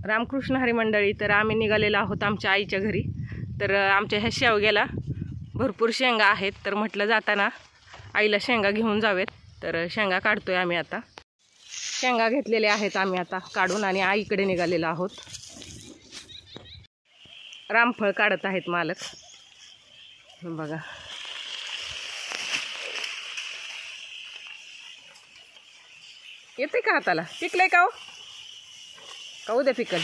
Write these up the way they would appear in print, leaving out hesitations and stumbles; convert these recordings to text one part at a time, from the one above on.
रामकृष्ण हरी मंडळी. तर आम्ही निघालेलो आहोत आमच्या आईच्या घरी. तर आमच्या ह्या शेवग्याला भरपूर शेंगा आहेत, तर म्हटलं जाताना आईला शेंगा घेऊन जावेत. तर शेंगा काढतोय आम्ही आता. शेंगा घेतलेल्या आहेत आम्ही आता काढून आणि आईकडे निघालेलो आहोत. रामफळ काढत आहेत मालक. बघा येते का हाताला? पिकलंय का हो? का उद्या पिकल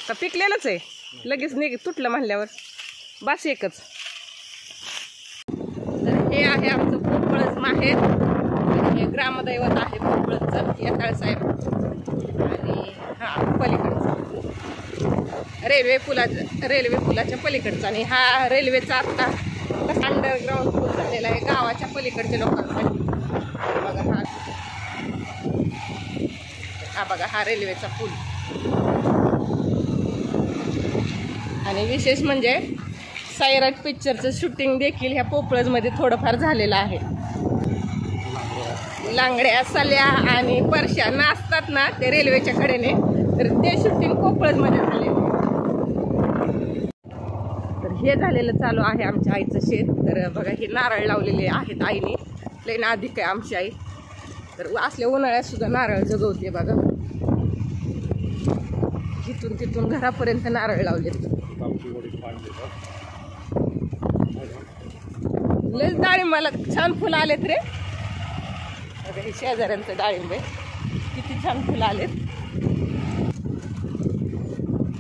का? पिकलेलंच आहे, लगेच तुटलं म्हणल्यावर बस एकच. तर हे आहे आमचं पोपळच माहेर. हे ग्रामदैवत आहे पोपळचं, येताळ साहेब. आणि हा पलीकडचा रेल्वे पुलाच्या पलीकडचा. आणि हा रेल्वेचा आत्ता अंडरग्राऊंड पूल झालेला आहे गावाच्या पलीकडच्या लोकांसाठी. बघा हा रेल्वेचा पूल. आणि विशेष म्हणजे सैराट पिक्चरचं शूटिंग देखील ह्या पोपळजमध्ये थोडंफार झालेलं आहे. लांगड्या, सल्या आणि परश्या नाचतात ना ते रेल्वेच्या कडेने, तर ते शूटिंग पोपळजमध्ये झाले. तर हे झालेलं चालू आहे आमच्या आईचं शेत. तर बघा हे नारळ लावलेले आहेत आईने. लई अधिक आहे आमची आई. तर असल्या उन्हाळ्यात सुद्धा नारळ जगवते बघा. इथून तिथून घरापर्यंत नारळ लावले. लयच डाळिंबाला छान फुलं आलेत रे. बघा हे शेजाऱ्यांचं डाळिंब आहे, किती छान फुलं आलेत.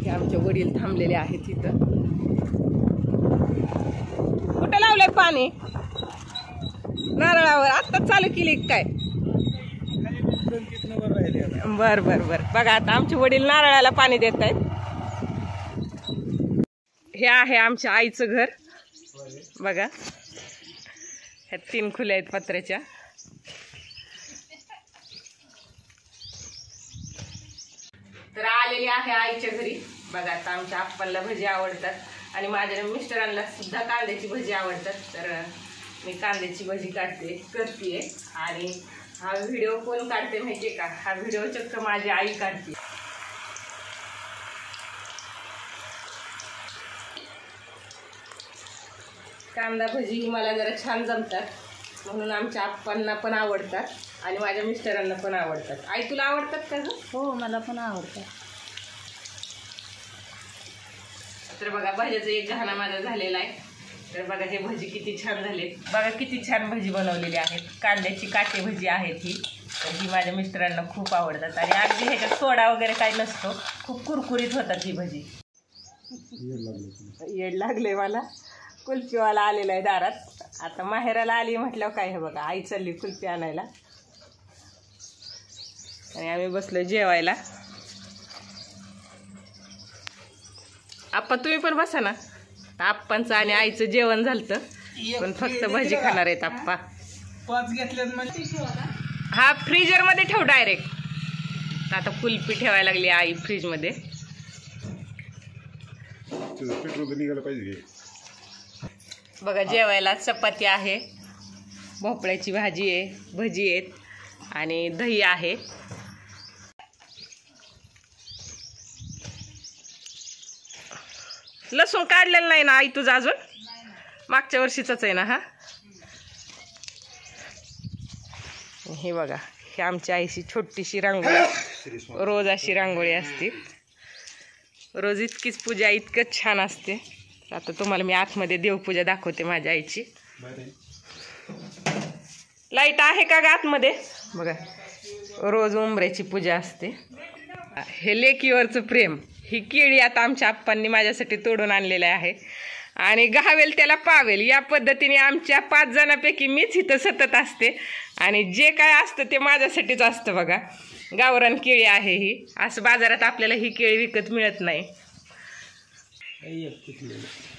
हे आमचे वडील थांबलेले आहेत इथं. कुठं लावलंय पाणी? नारळावर आत्ताच चालू केली काय? बर बर बर. बघा आता आमचे वडील नारळाला पाणी देत आहेत. हे आहे आमच्या आईचं घर. बघा ह्या 3 खुल्या आहेत पत्र्याच्या. तर आलेली आहे आईच्या घरी. बघा आता आमच्या आप्पांना भजी आवडतात आणि माझ्या मिस्टरांना सुद्धा कांद्याची भजी आवडतात. तर मी कांद्याची भजी करते. आणि हा व्हिडिओ कोण काढते माहितीये का? हा व्हिडिओ चक्क माझी आई काढते. कांदा भजी मला जरा छान जमतात, म्हणून आमच्या आप्पांना पण आवडतात आणि माझ्या मिस्टरांना पण आवडतात. आई तुला आवडतात का ग? हो मला पण आवडतात. तर बघा भज्याचा एक घाणा माझा झालेला आहे. तर बघा हे भजी किती छान झाले. बघा किती छान भजी बनवलेली आहेत. कांद्याची काटे भजी आहेत ही. तर ही माझ्या मिस्टरांना खूप आवडतात आणि अगदी ह्याच्यात सोडा वगैरे काही नसतो. खूप कुरकुरीत होतात ही भजी. येड लागले मला. कुल्फीवाला आलेला आहे दारात. आता माहेराला आली म्हटल्यावर काय? हे बघा आई चालली कुल्फी आणायला आणि आम्ही बसलो जेवायला. आप्पा तुम्ही पण बसा ना. आप्पांचं आणि आईचं जेवण झालं, पण फक्त भजी खाणार आहेत आप्पा. 5 घेतल्यात म्हणजे हा फ्रीजर मध्ये ठेव डायरेक्ट. आता कुल्फी ठेवायला लागली आई फ्रीज मध्ये. बघा जेवायला चपाती आहे, भोपळ्याची भाजी आहे, भजी आहेत आणि दही आहे. लसूण काढलेलं नाही ना आई तुझा अजून? मागच्या वर्षीचाच आहे ना हा? हे बघा ही आमच्या आईची छोटीशी रांगोळी. रोज अशी रांगोळी असते. रोज इतकीच पूजा इतकंच छान असते. आता तुम्हाला मी आतमध्ये देवपूजा दाखवते माझ्या आईची. लाईट आहे का ग आतमध्ये? बघा रोज उंबऱ्याची पूजा असते. हे लेकीवरचं प्रेम. ही केळी आता आमच्या आप्पांनी माझ्यासाठी तोडून आणलेली आहे आणि गावेल त्याला पावेल या पद्धतीने आमच्या 5 जणांपैकी मीच इथं सतत असते आणि जे काय असतं ते माझ्यासाठीच असतं. बघा गावरान केळी आहे ही. असं बाजारात आपल्याला ही केळी विकत मिळत नाही.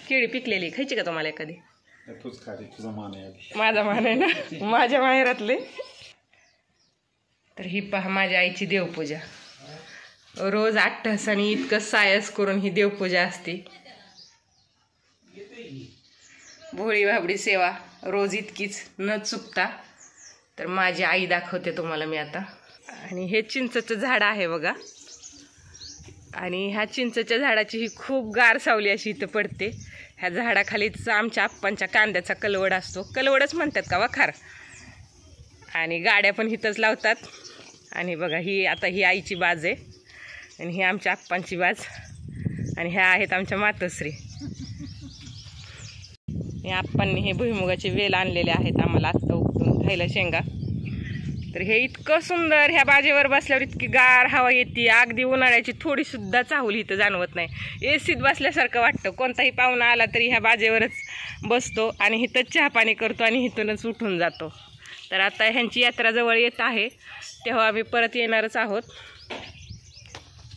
केळी पिकलेली खायची का तुम्हाला एखादी? माझा मान आहे ना माझ्या माहेरातले. तर ही पहा माझ्या आईची देवपूजा. रोज 8 तासांनी इतकं सायस करून ही देवपूजा असते. भोळी भाबडी सेवा रोज इतकीच न चुकता. तर माझी आई दाखवते तुम्हाला मी आता. आणि हे चिंचेचं झाड आहे बघा. आणि ह्या चिंचेच्या झाडाची ही खूप गार सावली अशी इथं पडते. ह्या झाडाखालीच आमच्या आप्पांच्या कांद्याचा कलवड असतो, कलवडच म्हणतात का वखार. आणि गाड्या पण इथंच लावतात. आणि बघा ही आता ही आईची बाज आहे आणि ही आमच्या आप्पांची बाज आणि ह्या आहेत आमच्या मातोश्री. या आप्पांनी हे भुईमुगाचे वेल आणलेले आहेत आम्हाला आत्ता उपटून खायला शेंगा. तर हे इतकं सुंदर, ह्या बाजेवर बसल्यावर इतकी गार हवा येते, अगदी उन्हाळ्याची थोडीसुद्धा चाहुल इथं जाणवत नाही. एसीत बसल्यासारखं वाटतं. कोणताही पाहुणा आला तरी ह्या बाजेवरच बसतो आणि इथंच चहा पाणी करतो आणि इथूनच उठून जातो. तर आता ह्यांची यात्रा जवळ येत आहे, तेव्हा आम्ही परत येणारच आहोत.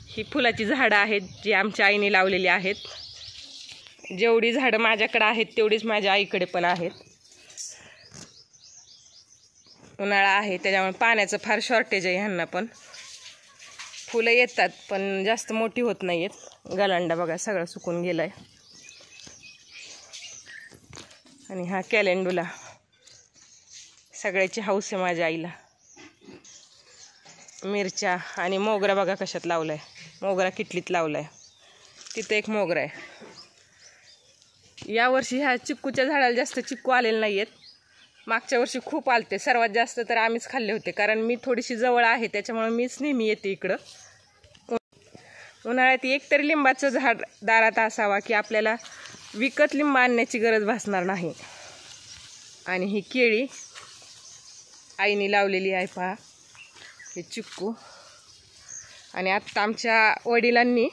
ही फुलाची झाडं आहेत जी आमच्या आईने लावलेली आहेत. जेवढी झाडं माझ्याकडे आहेत तेवढीच माझ्या आईकडे पण आहेत. उन्हाळा आहे त्याच्यामुळे पाण्याचं फार शॉर्टेज आहे ह्यांना पण. फुलं येतात पण जास्त मोठी होत नाही आहेत. गलांडा बघा सगळं सुकून गेला आहे. आणि हा कॅलेंडुला सगळ्याची हौस आहे माझ्या आईला. मिरच्या आणि मोगरा बघा कशात लावला आहे. मोगरा किटलीत लावला आहे. तिथं एक मोगरा आहे. यावर्षी ह्या चिक्कूच्या झाडाला जास्त चिक्कू आलेले नाही आहेत. मागच्या वर्षी खूप आलते. सर्वात जास्त तर आम्हीच खाल्ले होते, कारण मी थोडीशी जवळ आहे त्याच्यामुळे मीच नेहमी येते इकडं. उन्हाळ्यात एकतरी लिंबाचं झाड दारात असावा की आपल्याला विकत लिंब आणण्याची गरज भासणार नाही. आणि ही केळी आईने लावलेली आहे पहा, हे चिक्कू. आणि आत्ता आमच्या वडिलांनी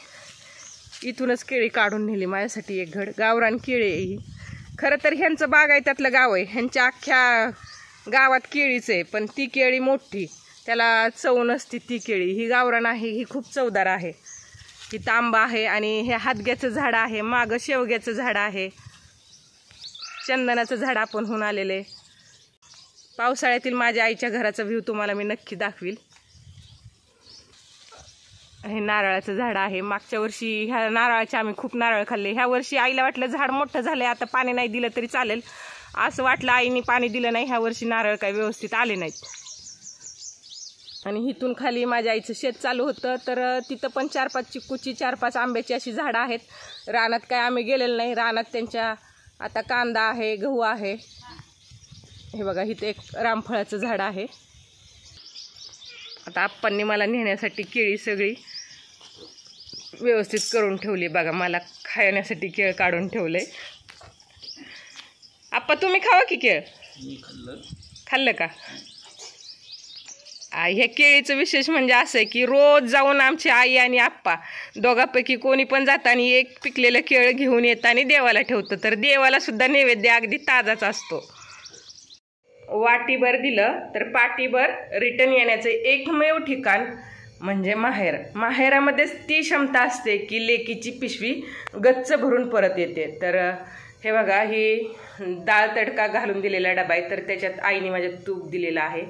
इथूनच केळी काढून नेली माझ्यासाठी एक घड. गावरान केळी आहे ही. खरं तर ह्यांचं बागायतातलं गाव आहे, ह्यांच्या अख्ख्या गावात केळीच आहे, पण ती केळी मोठी, त्याला चव नसती. ती केळी ही गावरान आहे, ही खूप चवदार आहे. ही तांबा आहे आणि हे हातग्याचं झाड आहे, मागं शेवग्याचं झाड आहे, चंदनाचं झाड आपण होऊन आलेले. पावसाळ्यातील माझ्या आईच्या घराचा व्ह्यू तुम्हाला मी नक्की दाखवील. हे नारळाचं झाड आहे. मागच्या वर्षी ह्या नारळाचे आम्ही खूप नारळ खाल्ले. ह्या वर्षी आईला वाटलं झाड मोठं झालं आहे, आता पाणी नाही दिलं तरी चालेल असं वाटलं. आईने पाणी दिलं नाही. ह्या वर्षी नारळ काही व्यवस्थित आले नाहीत. आणि इथून खाली माझ्या आईचं शेत चालू होतं, तर तिथं पण 4-5 चिक्कूची 4-5 आंब्याची अशी झाडं आहेत. रानात काय आम्ही गेलेलो नाही. रानात त्यांच्या आता कांदा आहे, गहू आहे. हे बघा इथं एक रामफळाचं झाड आहे. आता आप्पांनी मला नेण्यासाठी केळी सगळी व्यवस्थित करून ठेवली. बघा मला खाण्यासाठी केळ काढून ठेवले. आप्पा तुम्ही खावा की केळ? खाल्लं का? ह्या केळीचं विशेष म्हणजे असं आहे की रोज जाऊन आमची आई आणि आप्पा दोघांपैकी कोणी पण जातं आणि एक पिकलेलं केळ घेऊन येतं आणि देवाला ठेवतं. तर देवाला सुद्धा नैवेद्य अगदी ताजाच असतो. वाटीभर दिलं तर पाटीभर रिटर्न येण्याचं एकमेव ठिकाण म्हणजे माहेर. माहेरामध्येच ती क्षमता असते की लेकीची पिशवी गच्च भरून परत येते. तर हे बघा ही डाळ तडका घालून दिलेला डबा आहे, तर त्याच्यात आईने माझ्या तूप दिलेलं आहे.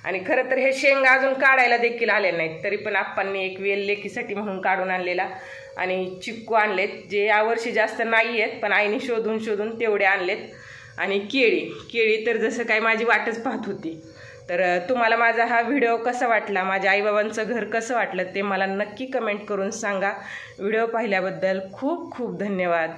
आणि खरं तर हे शेंगा अजून काढायला देखील आले नाहीत, तरी पण आप्पांनी एक वेल लेकीसाठी म्हणून काढून आणलेला. आणि चिक्कू आणलेत जे यावर्षी जास्त नाही आहेत, पण आईने शोधून शोधून तेवढे आणलेत. आणि केळी तर जसं काय माझी वाटच पाहत होती. तर तुम्हाला माझा हा व्हिडिओ कसा वाटला, माझ्या आईबाबांचं घर कसं वाटलं ते मला नक्की कमेंट करून सांगा. व्हिडिओ पाहिल्याबद्दल खूप खूप धन्यवाद.